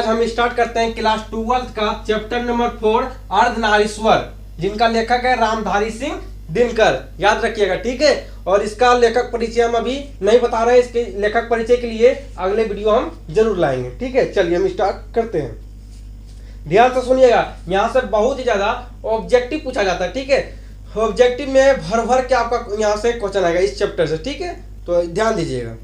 आज हम स्टार्ट करते हैं क्लास 12th का चैप्टर नंबर 4 अर्धनारीश्वर, जिनका लेखक है रामधारी सिंह दिनकर। याद रखिएगा, ठीक है। और इसका लेखक परिचय हम अभी नहीं बता रहे हैं, इसके लेखक परिचय के लिए अगले वीडियो हम जरूर लाएंगे, ठीक है। चलिए हम स्टार्ट करते हैं। ध्यान से सुनिएगा, यहाँ से बहुत ही ज्यादा ऑब्जेक्टिव पूछा जाता है, ठीक है। ऑब्जेक्टिव में भर भर के आपका यहाँ से क्वेश्चन आएगा इस चैप्टर से, ठीक है। तो ध्यान दीजिएगा।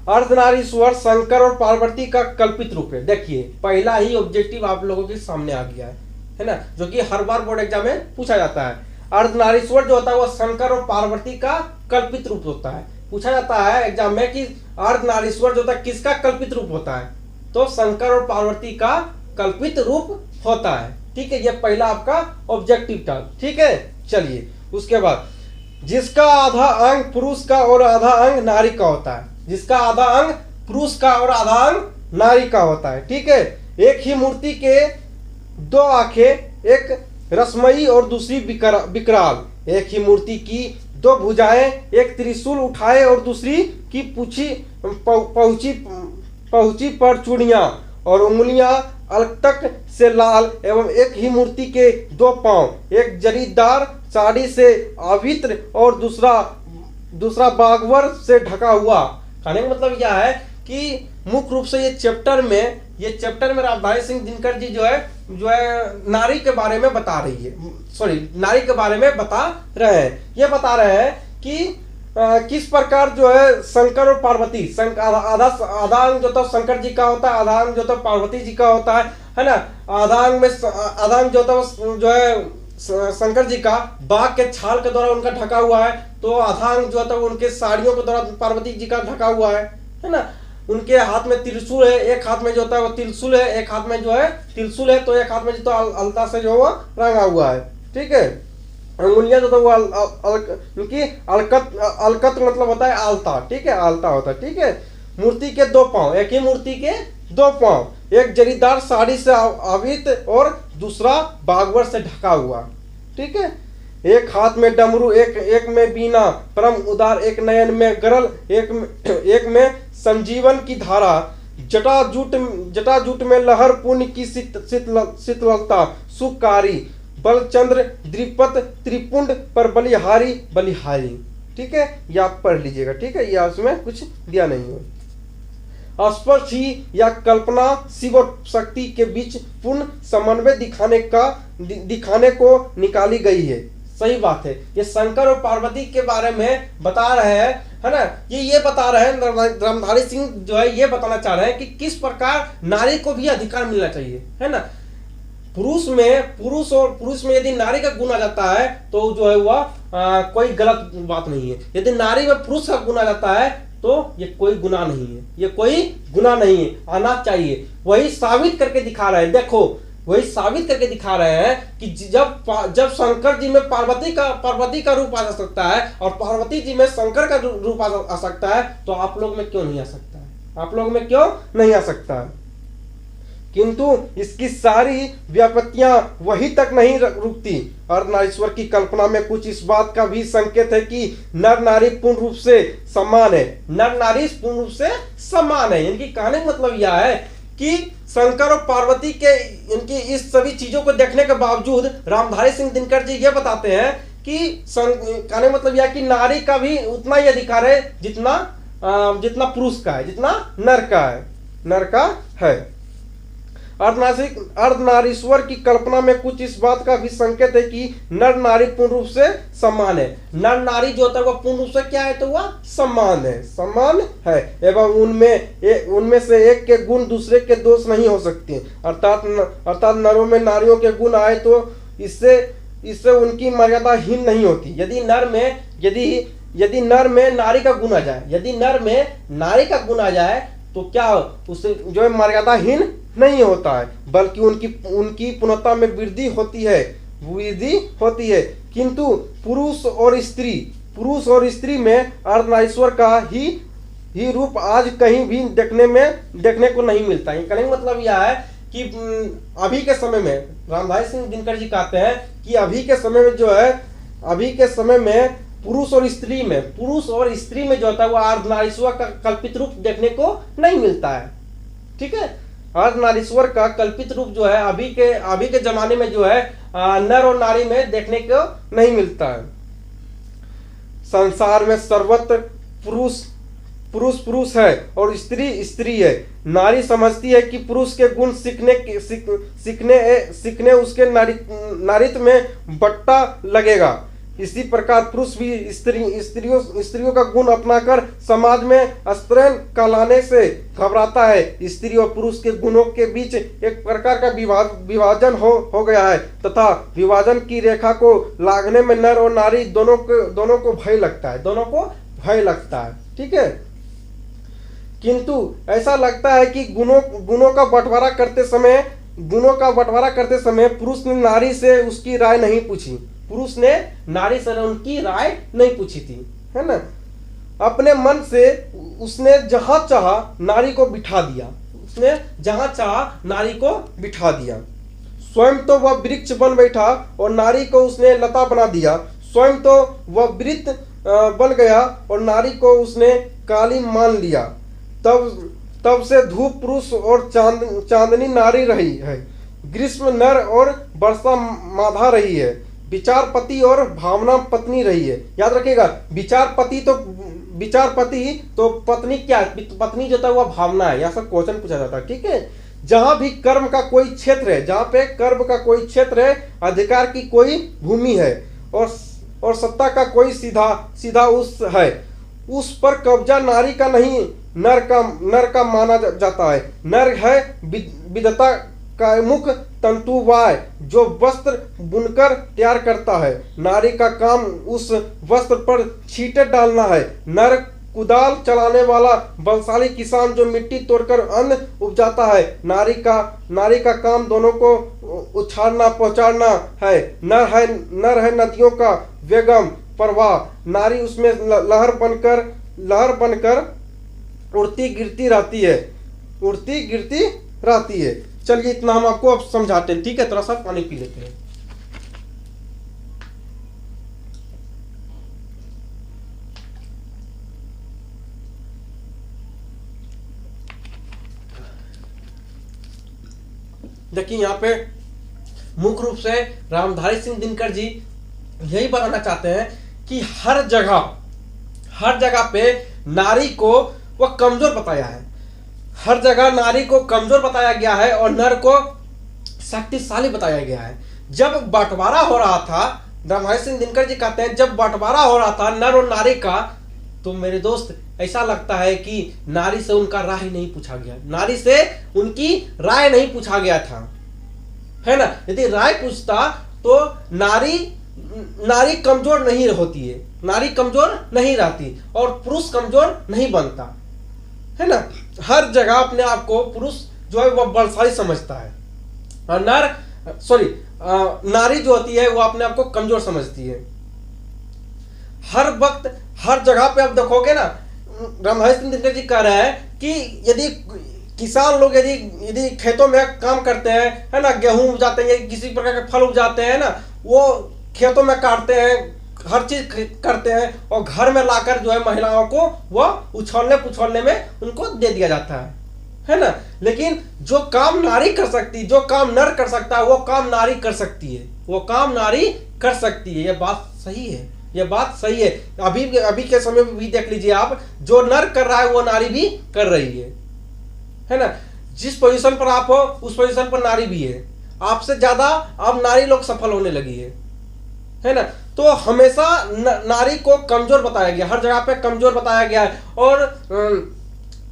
अर्धनारीश्वर शंकर और पार्वती का कल्पित रूप है। देखिए पहला ही ऑब्जेक्टिव आप लोगों के सामने आ गया है ना, जो कि हर बार बोर्ड एग्जाम में पूछा जाता है। अर्धनारीश्वर जो होता है वो शंकर और पार्वती का कल्पित रूप होता है। पूछा जाता है एग्जाम में कि अर्धनारीश्वर जो होता है किसका कल्पित रूप होता है, तो शंकर और पार्वती का कल्पित रूप होता है, ठीक है। ये पहला आपका ऑब्जेक्टिव था, ठीक है। चलिए उसके बाद, जिसका आधा अंग पुरुष का और आधा अंग नारी का होता है। जिसका आधा अंग पुरुष का और आधा अंग नारी का होता है, ठीक है। एक ही मूर्ति के दो आंखें, एक रसमयी और दूसरी विकराल। एक ही मूर्ति की दो भुजाएं, एक त्रिशूल उठाए और दूसरी की पहुंची पर चूड़ियां और उंगलियां अलकतक से लाल। एवं एक ही मूर्ति के दो पांव, एक जरीदार साड़ी से आवृत और दूसरा बागवर से ढका हुआ। कहने का मतलब यह है कि मुख्य रूप से ये चैप्टर में रामधारी सिंह दिनकर जी जो है नारी के बारे में बता रही है, नारी के बारे में बता रहे हैं। ये बता रहे हैं कि किस प्रकार जो है शंकर और पार्वती, आधा अंग जो तो शंकर जी का होता है, आधा अंग जो तो पार्वती जी का होता है ना। आधा अंग जो तो जो है शंकर जी का बाघ के छाल के द्वारा उनका ढका हुआ है, तो आधा अंग जो है उनके साड़ियों के द्वारा पार्वती जी का ढका हुआ है ना। उनके हाथ में त्रिशूल है, एक हाथ में जो होता है वो त्रिशूल है, एक हाथ में जो है त्रिशूल है, तो एक हाथ में जो तो अलता से जो है रंगा हुआ है, ठीक है। अंगुलियां जो तो वो उनकी अलकत मतलब होता है आलता, ठीक है, आलता होता है, ठीक है। मूर्ति के दो पांव, एक ही मूर्ति के दो पांव, एक जरीदार साड़ी से आवृत और दूसरा बागवर से ढका हुआ, ठीक है। एक हाथ में डमरू, एक में बीना परम उदार, एक नयन में गरल, एक में संजीवन की धारा। जटाजूट में लहर पुण्य की शीतलता सुखकारी। बलचंद्र द्विपद त्रिपुंड पर बलिहारी, ठीक है। ये आप पढ़ लीजिएगा, ठीक है। ये उसमें कुछ दिया नहीं है। स्पष्ट ही या कल्पना शिव और शक्ति के बीच पूर्ण समन्वय दिखाने को निकाली गई है। सही बात है। ये शंकर और पार्वती के बारे में बता रहे हैं, है ना। ये बता रहे हैं रामधारी सिंह जो है ये बताना चाह रहे हैं कि किस प्रकार नारी को भी अधिकार मिलना चाहिए, है ना। पुरुष में यदि नारी का गुण आ जाता है तो जो है वह कोई गलत बात नहीं है। यदि नारी में पुरुष का गुण आ जाता है तो ये कोई गुनाह नहीं है, ये कोई गुनाह नहीं है, आना चाहिए। वही साबित करके दिखा रहे हैं, देखो वही साबित करके दिखा रहे हैं कि जब शंकर जी में पार्वती का रूप आ सकता है और पार्वती जी में शंकर का रूप आ सकता है, तो आप लोग में क्यों नहीं आ सकता है, आप लोग में क्यों नहीं आ सकता है। किंतु इसकी सारी व्यापत्तियां वही तक नहीं रुकती। अर्धनारीश्वर की कल्पना में कुछ इस बात का भी संकेत है कि नर नारी पूर्ण रूप से समान है। नर नारी पूर्ण रूप से समान है, इनकी कहने का मतलब यह है कि शंकर और पार्वती के इनकी इस सभी चीजों को देखने के बावजूद रामधारी सिंह दिनकर जी ये बताते हैं कि कहने का मतलब यह कि नारी का भी उतना ही अधिकार है जितना पुरुष का है, जितना नर का है। अर्धनारीश्वर की कल्पना में कुछ इस बात का भी संकेत है कि नर नारी पूर्ण रूप से समान है। नर नारी जो होता है वो पूर्ण रूप से क्या है, तो वह समान है एवं उनमें से एक के गुण दूसरे के दोष नहीं हो सकते। अर्थात नरों में नारियों के गुण आए तो इससे उनकी मर्यादा हीन नहीं होती। यदि नर में नारी का गुण आ जाए तो क्या उससे जो है मर्यादाहीन नहीं होता है, बल्कि उनकी पूर्णता में वृद्धि होती है। किंतु पुरुष और स्त्री में अर्धनारीश्वर का ही रूप आज कहीं भी देखने को नहीं मिलता है। कहने का मतलब यह है कि अभी के समय में रामधारी सिंह दिनकर जी कहते हैं कि अभी के समय में पुरुष और स्त्री में जो होता है वो अर्धनारीश्वर का कल्पित रूप देखने को नहीं मिलता है, ठीक है। अर्धनारीश्वर का कल्पित रूप जो है अभी के जमाने में जो है नर और नारी में देखने को नहीं मिलता है। संसार में सर्वत्र पुरुष है और स्त्री स्त्री है। नारी समझती है कि पुरुष के गुण सीखने उसके नारित्व में बट्टा लगेगा। इसी प्रकार पुरुष भी स्त्रियों का गुण अपनाकर समाज में स्त्रैण कहलाने से घबराता है। स्त्री और पुरुष के गुणों के बीच एक प्रकार का विभाजन हो गया है तथा विभाजन की रेखा को लांघने में नर और नारी दोनों को भय लगता है। ठीक है, किंतु ऐसा लगता है कि गुणों का बंटवारा करते समय पुरुष ने नारी से उसकी राय नहीं पूछी। पुरुष ने नारी से उनकी राय नहीं पूछी थी, है ना। अपने मन से उसने जहां चाहा नारी को बिठा दिया। स्वयं तो वह वृक्ष बन बैठा और नारी को उसने लता बना दिया। स्वयं तो वह वृत्त बन गया और नारी को उसने काली मान लिया। तब से धूप पुरुष और चांदनी नारी रही है। ग्रीष्म नर और वर्षा माधा रही है। विचार पति और भावना पत्नी रही है। याद रखिएगा, विचार पति तो पत्नी क्या है? पत्नी जो था वह भावना है। यहाँ से क्वेश्चन पूछा जाता है। ठीक है, जहां भी कर्म का कोई क्षेत्र है, अधिकार की कोई भूमि है और सत्ता का कोई सीधा उस पर कब्जा नारी का नहीं नर का माना जाता है। नर है विधता का मुख तंतुवाय जो वस्त्र बुनकर तैयार करता है। नारी का काम उस वस्त्र पर छींटे डालना है। नर कुदाल चलाने वाला बलशाली किसान जो मिट्टी तोड़कर अन्न उपजाता है। नारी का काम दोनों को उछालना पहुंचाना है। नर है नदियों का वेगम प्रवाह। नारी उसमें लहर बनकर उड़ती गिरती रहती है। चलिए इतना हम आपको अब समझाते हैं। ठीक है, थोड़ा सा पानी पी लेते हैं। देखिए यहाँ पे मुख्य रूप से रामधारी सिंह दिनकर जी यही बताना चाहते हैं कि हर जगह पे नारी को वह कमजोर बताया है। हर जगह नारी को कमजोर बताया गया है और नर को शक्तिशाली बताया गया है। जब बंटवारा हो रहा था, रामधारी सिंह दिनकर जी कहते हैं, जब बंटवारा हो रहा था नर और नारी का, तो मेरे दोस्त ऐसा लगता है कि नारी से उनका राय नहीं पूछा गया। नारी से उनकी राय नहीं पूछा गया था, है ना। यदि राय पूछता तो नारी कमजोर नहीं होती है, नारी कमजोर नहीं रहती और पुरुष कमजोर नहीं बनता, है ना। हर जगह अपने आप को पुरुष जो है वह बलशाली समझता है और नारी जो होती है वह अपने आप को कमजोर समझती है। हर वक्त हर जगह पे आप देखोगे ना, रामधारी सिंह दिनकर जी कह रहे हैं कि यदि किसान लोग यदि खेतों में काम करते हैं, है ना, गेहूं उपजाते हैं, किसी प्रकार के फल उपजाते हैं ना, वो खेतों में काटते हैं, हर चीज करते हैं और घर में लाकर जो है महिलाओं को वह उछलने पुछलने में उनको दे दिया जाता है ना। लेकिन जो काम नारी कर सकती, जो काम नर कर सकता है, वो काम नारी कर सकती है। यह बात सही है। अभी के समय में भी देख लीजिए आप, जो नर कर रहा है वो नारी भी कर रही है ना। जिस पोजीशन पर आप हो उस पोजीशन पर नारी भी है। आपसे ज्यादा अब नारी लोग सफल होने लगी है ना। तो हमेशा नारी को कमजोर बताया गया, हर जगह पे कमजोर बताया गया है और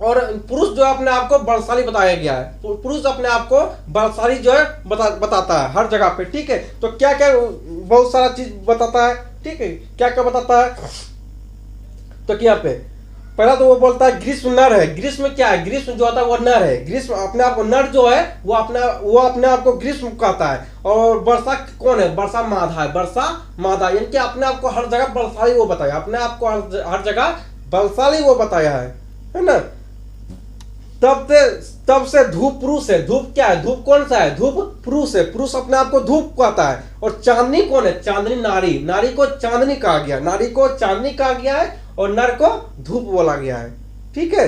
पुरुष जो है अपने आप को बलशाली बताया गया है। पुरुष अपने आप को बलशाली जो है बताता है हर जगह पे। ठीक है, तो क्या क्या बहुत सारा चीज बताता है। ठीक है, क्या क्या बताता है, तो यहाँ पे पहला तो वो बोलता है ग्रीष्म नर है। ग्रीष्म क्या है? ग्रीष्म जो होता है वो नर है। ग्रीष्म अपने आप को, नर जो है वो अपने आप को ग्रीष्म कहता है। और वर्षा कौन है? वर्षा माधा है। वर्षा माधा यानी कि अपने आप को हर जगह बलशाली वो बताया, अपने आप को हर जगह बलशाली वो बताया है ना। तब से धूप पुरुष है। धूप क्या है? धूप कौन सा है? धूप पुरुष है। पुरुष अपने आप को धूप कहता है। और चांदनी कौन है? चांदनी नारी। नारी को चांदनी कहा गया, नारी को चांदनी कहा गया है और नर को धूप बोला गया है। ठीक है,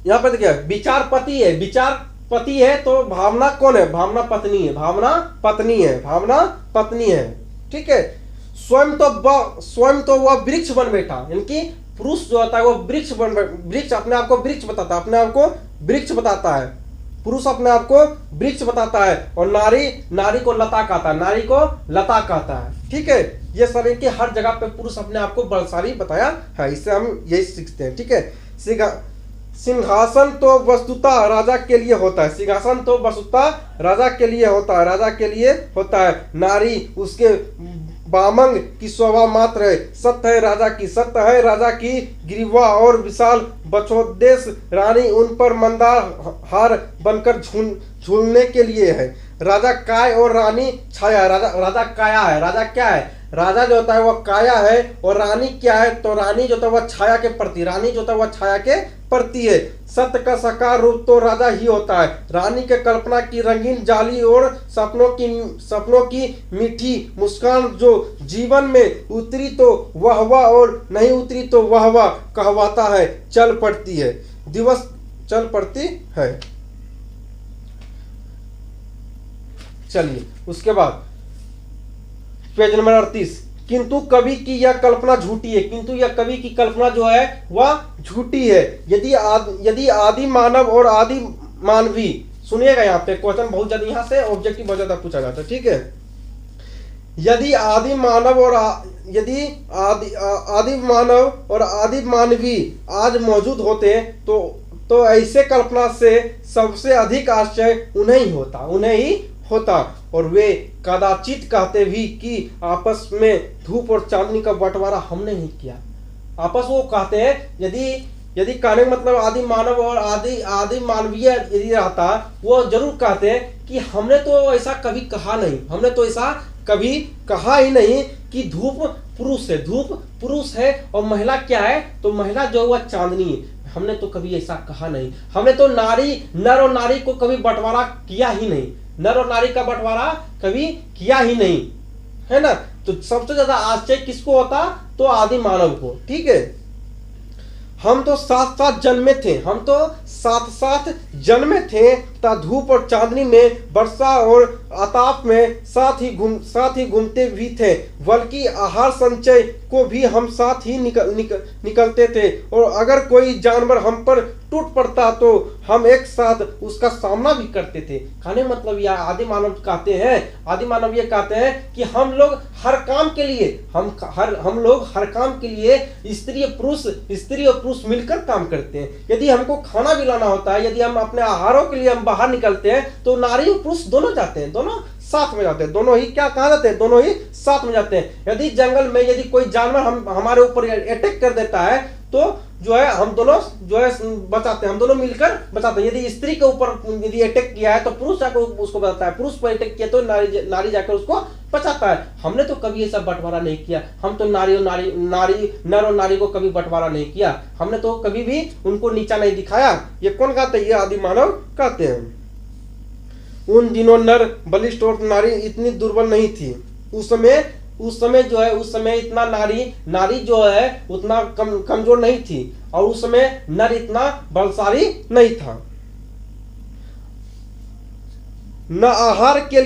यहाँ पर देखिए विचार पति है, विचार पति है तो भावना कौन है, भावना पत्नी है, भावना पत्नी है, भावना पत्नी है। ठीक है, स्वयं तो वह वृक्ष बन बैठा, यानी कि पुरुष जो होता है वो वृक्ष अपने आप को वृक्ष बताता है, अपने आप को वृक्ष बताता है, पुरुष अपने आप को वृक्ष बताता है, और नारी को लता कहता है, नारी को लता कहता है। ठीक है, ये शरीर की हर जगह पे पुरुष अपने आप को बलशाली बताया है, इससे हम यही सीखते हैं। ठीक है, सिंहासन तो वस्तुतः राजा के लिए होता है, सिंहासन तो वस्तुतः राजा के लिए होता है, राजा के लिए होता है। नारी उसके बामंग की शोभा मात्र है, सत्य है राजा की, सत्य है राजा की ग्रीवा और विशाल बछोदेश रानी उन पर मंदार हार बनकर झूलने के लिए है। राजा काय और रानी छाया, राजा काया है, राजा क्या है, राजा जो होता है वह काया है, और रानी क्या है, तो रानी जो होता है वह छाया के प्रति, रानी जो होता है वह छाया के प्रति है। सत्य का साकार रूप तो राजा ही होता है, रानी के कल्पना की रंगीन जाली और सपनों की मीठी मुस्कान जो जीवन में उतरी तो वह और नहीं उतरी तो वह कहवाता है, चल पड़ती है, दिवस चल पड़ती है। चलिए उसके बाद पेज नंबर 38, किंतु कवि की यह कल्पना झूठी है, किंतु यह कवि की कल्पना जो है वह झूठी है। यदि आदि मानव और आदि मानवी, सुनिएगा यहाँ पे क्वेश्चन बहुत ज्यादा, यहाँ से ऑब्जेक्टिव बहुत ज्यादा पूछा जाता है। ठीक है, यदि आदि मानव और आदि मानवी आज मौजूद होते तो ऐसे कल्पना से सबसे अधिक आश्चर्य उन्हें ही होता, और वे कदाचित कहते भी कि आपस में धूप और चांदनी का बंटवारा हमने ही किया। आपस वो कहते हैं, यदि कहने का मतलब आदि मानव और आदि मानवीय यदि रहता, वो जरूर कहते हैं कि हमने तो ऐसा कभी कहा नहीं, हमने तो ऐसा कभी कहा ही नहीं कि धूप पुरुष है और महिला क्या है, तो महिला जो है वह चांदनी है, हमने तो कभी ऐसा कहा नहीं। हमने तो नर और नारी को कभी बंटवारा किया ही नहीं, नर और नारी का बंटवारा कभी किया ही नहीं, है ना। तो सबसे ज्यादा आश्चर्य किसको होता, तो आदि मानव को। ठीक है, हम तो साथ साथ जन्मे थे तथा धूप और चांदनी में, वर्षा और आताप में साथ ही घूमते भी थे, बल्कि आहार संचय को भी हम साथ ही निकलते थे, और अगर कोई जानवर हम पर टूट पड़ता तो हम एक साथ उसका सामना भी करते थे। कहने मतलब यह आदि मानव ये कहते हैं कि हम लोग हर काम के लिए स्त्री और पुरुष मिलकर काम करते हैं। यदि हमको खाना भी लाना होता है, यदि हम अपने आहारों के लिए हम बाहर निकलते हैं, तो नारी और पुरुष दोनों जाते हैं, दोनों साथ में जाते हैं, दोनों ही क्या कहा जाते हैं, दोनों ही साथ में जाते हैं। यदि जंगल में यदि कोई जानवर हमारे ऊपर अटैक कर देता है, तो जो है हम दोनों जो है बचाते हैं, हम दोनों मिलकर बचाते हैं। यदि स्त्री के ऊपर यदि अटैक किया है तो पुरुष जाकर उसको बचाता है, पुरुष पर अटैक किया तो नारी जाकर उसको बचाता है। हमने तो कभी ऐसा बंटवारा नहीं किया, हम तो नर और नारी को कभी बंटवारा नहीं किया, हमने तो कभी भी उनको नीचा नहीं दिखाया। ये कौन कहते हैं, ये आदि मानव कहते हैं। उन दिनों नर बलिष्ठ और नारी इतनी दुर्बल नहीं थी। उस समय इतना नारी जो है उतना कमजोर नहीं थी, और उस समय नर इतना बलशाली नहीं था। न आहार के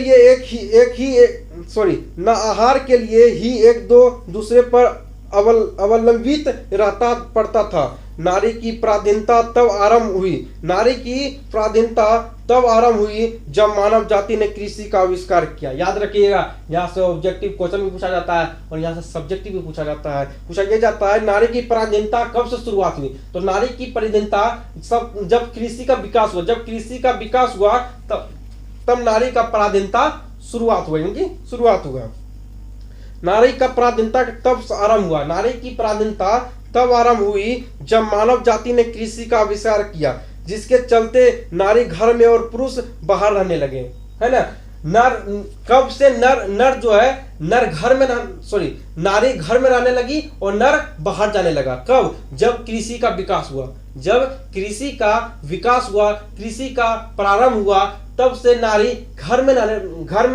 लिए ही एक दो दूसरे पर अवलंबित रहता पड़ता था। नारी की पराधीनता तब आरंभ हुई जब मानव जाति ने कृषि का आविष्कार किया। याद रखिएगा, यहाँ से ऑब्जेक्टिव क्वेश्चन भी पूछा जाता है और यहाँ से सब्जेक्टिव भी पूछा यह जाता है नारी की पराधीनता कब से शुरुआत हुई। तो नारी की पराधीनता जब कृषि का विकास हुआ तब नारी का पराधीनता शुरुआत हुआ। नारी का पराधीनता तब आरंभ हुआ, नारी की पराधीनता तब आरंभ हुई जब मानव जाति ने कृषि का आविष्कार किया, जिसके चलते नारी घर में और पुरुष बाहर रहने लगे, है ना। कब से नारी घर में रहने लगी और नर बाहर जाने लगा। कब? जब कृषि का विकास हुआ, कृषि का प्रारंभ हुआ, तब से नारी घर में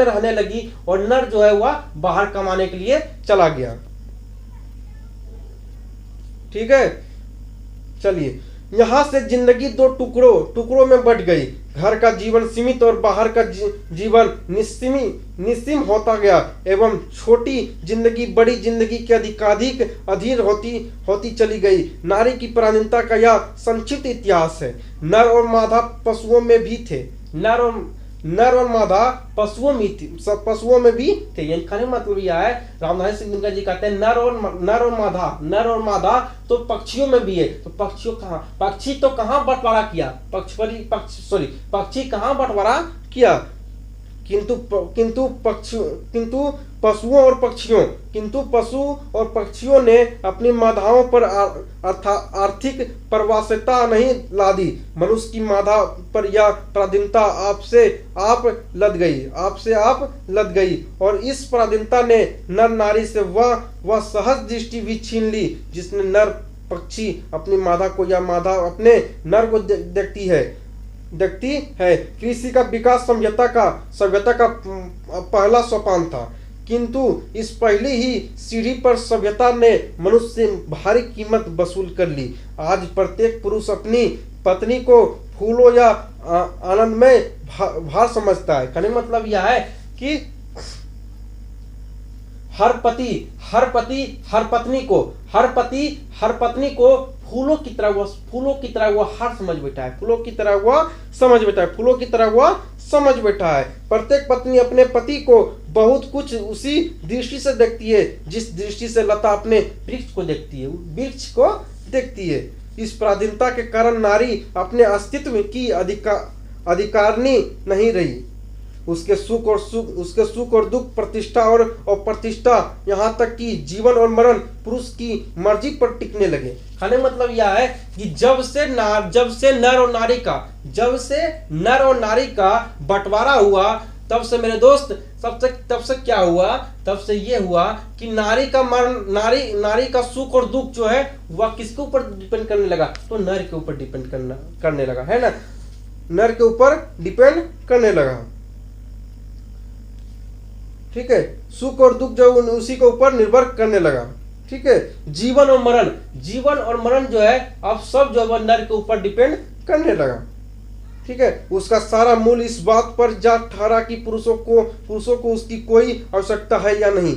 रहने लगी और नर जो है वह बाहर कमाने के लिए चला गया। ठीक है, चलिए यहाँ से जिंदगी दो टुकड़ों में बट गई। घर का जीवन सीमित और बाहर का जीवन निस्सीम होता गया एवं छोटी जिंदगी बड़ी जिंदगी के अधिकाधिक अधीर होती चली गई। नारी की पराधीनता का यह संक्षिप्त इतिहास है। नर और मादा पशुओं में भी थे। नर और मादा पशुओं में भी थे। यानी कहने का मतलब यह है, रामधारी सिंह दिनकर जी कहते हैं नर और मादा तो पक्षियों में भी है। तो पक्षी तो कहाँ बंटवारा किया, पक्षी कहाँ बंटवारा किया, किंतु पशु और पक्षियों ने अपनी मादाओं पर आर्थिक परवासिता नहीं ला दी। मनुष्य की मादा पर यह पराधीनता आपसे आप लद गई और इस पराधीनता ने नर नारी से वह सहज दृष्टि भी छीन ली जिसने नर पक्षी अपनी मादा को या मादा अपने नर को देखती है। कृषि का विकास सभ्यता का पहला सोपान था, किंतु इस पहली ही सीढ़ी पर सभ्यता ने मनुष्य से भारी कीमत वसूल कर ली। आज प्रत्येक पुरुष अपनी पत्नी को फूलों या आनंद में भार समझता है। कहने का मतलब यह है कि हर पत्नी को फूलों की तरह वह हार समझ बैठा है। फूलों की तरह वह समझ बैठा है। प्रत्येक पत्नी अपने पति को बहुत कुछ उसी दृष्टि से देखती है जिस दृष्टि से लता अपने वृक्ष को देखती है। इस पराधीनता के कारण नारी अपने अस्तित्व की अधिकारिणी नहीं रही। उसके सुख और दुख, प्रतिष्ठा और अप्रतिष्ठा, यहाँ तक कि जीवन और मरण पुरुष की मर्जी पर टिकने लगे। कहने मतलब यह है कि जब से नर और नारी का बंटवारा हुआ, तब से मेरे दोस्त तब से क्या हुआ, तब से ये हुआ कि नारी का सुख और दुख जो है वह किसके ऊपर डिपेंड करने लगा, तो नर के ऊपर डिपेंड करने लगा, है ना, नर के ऊपर डिपेंड करने लगा। ठीक है, सुख और दुख जो उसी के ऊपर निर्भर करने लगा। ठीक है, जीवन और मरण जो है अब सब जो है नर के ऊपर डिपेंड करने लगा। ठीक है, उसका सारा मूल इस बात पर जा ठहरा कि पुरुषों को उसकी कोई आवश्यकता है या नहीं।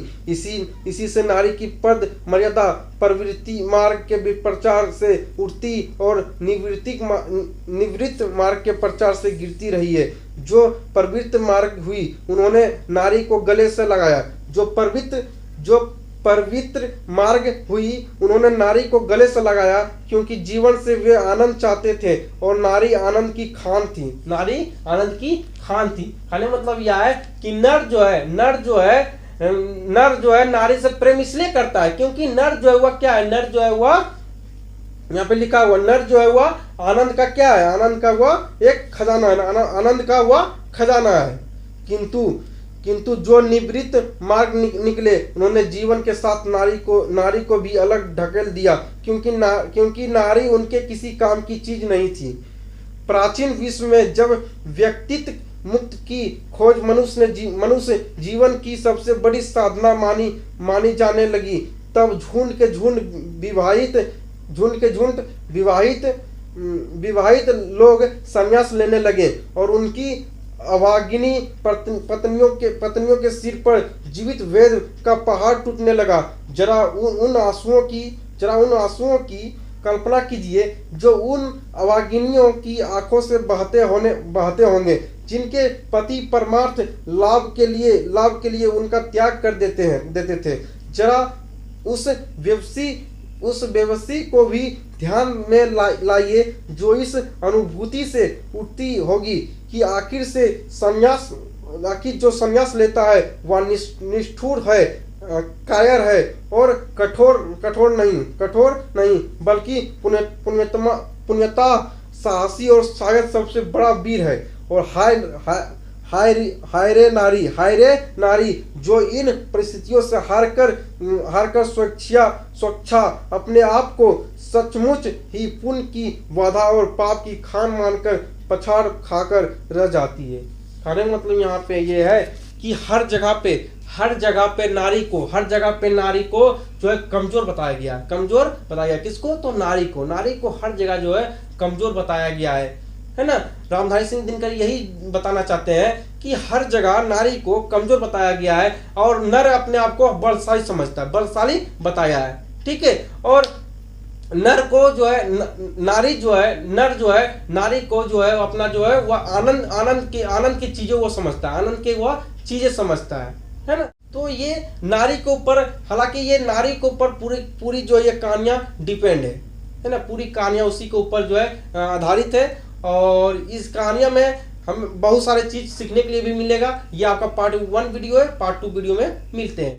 इसी से नारी की पद मर्यादा प्रवृत्ति मार्ग के प्रचार से उठती और निवृत्त मार्ग के प्रचार से गिरती रही है। जो प्रवृत्त मार्ग हुई उन्होंने नारी को गले से लगाया, जो पवित्र मार्ग हुई उन्होंने नारी को गले से लगाया, क्योंकि जीवन से वे आनंद चाहते थे और नारी आनंद की खान थी। खाने मतलब यह है कि नर जो है नारी से प्रेम इसलिए करता है क्योंकि नर जो है वह क्या है, नर जो है वह यहाँ पे लिखा हुआ, नर जो है वह आनंद का क्या है, आनंद का वह एक खजाना है, आनंद का वह खजाना है। किंतु जो निवृत्त मार्ग निकले उन्होंने जीवन के साथ नारी को भी अलग ढकेल दिया, क्योंकि नारी उनके किसी काम की चीज नहीं थी। प्राचीन विश्व में जब व्यक्तित्व मुक्त की खोज मनुष्य जीवन की सबसे बड़ी साधना मानी जाने लगी, तब झुंड के झुंड विवाहित लोग संन्यास लेने लगे और उनकी अभागिनी पत्नियों के सिर पर जीवित वेद का पहाड़ टूटने लगा। जरा उन आंसुओं की कल्पना कीजिए जो उन अभागिनियों की आंखों से बहते होंगे, जिनके पति परमार्थ लाभ के लिए उनका त्याग कर देते थे। जरा उस बेबसी को भी ध्यान में लाइए जो इस अनुभूति से उठती होगी कि आखिर जो संन्यास लेता है वह निष्ठुर है, कायर है और कठोर नहीं बल्कि पुण्यता साहसी और शायद सबसे बड़ा वीर है। और हाय रे नारी जो इन परिस्थितियों से हारकर स्वेच्छा अपने आप को सचमुच ही पुण्य की बाधा और पाप की खान मानकर पछाड़ खाकर रह जाती है। खाने का मतलब यहाँ पे ये है कि हर जगह पे नारी को जो है कमजोर बताया गया। किसको, तो नारी को हर जगह जो है कमजोर बताया गया है ना। रामधारी सिंह दिनकर यही बताना चाहते हैं कि हर जगह नारी को कमजोर बताया गया है और नर अपने आप को बलशाली समझता है, बलशाली बताया है, ठीक है। और नर को जो है नारी जो है नर जो है नारी को जो है अपना जो है वह आनंद की चीजें वो समझता है, आनंद के वह चीजें समझता है ना। तो ये नारी के ऊपर, हालांकि ये नारी के ऊपर पूरी जो ये कहानियां डिपेंड है ना, पूरी कहानियां उसी के ऊपर जो है आधारित है। और इस कहानियां में हम बहुत सारे चीज सीखने के लिए भी मिलेगा। ये आपका पार्ट 1 वीडियो है, पार्ट 2 वीडियो में मिलते हैं।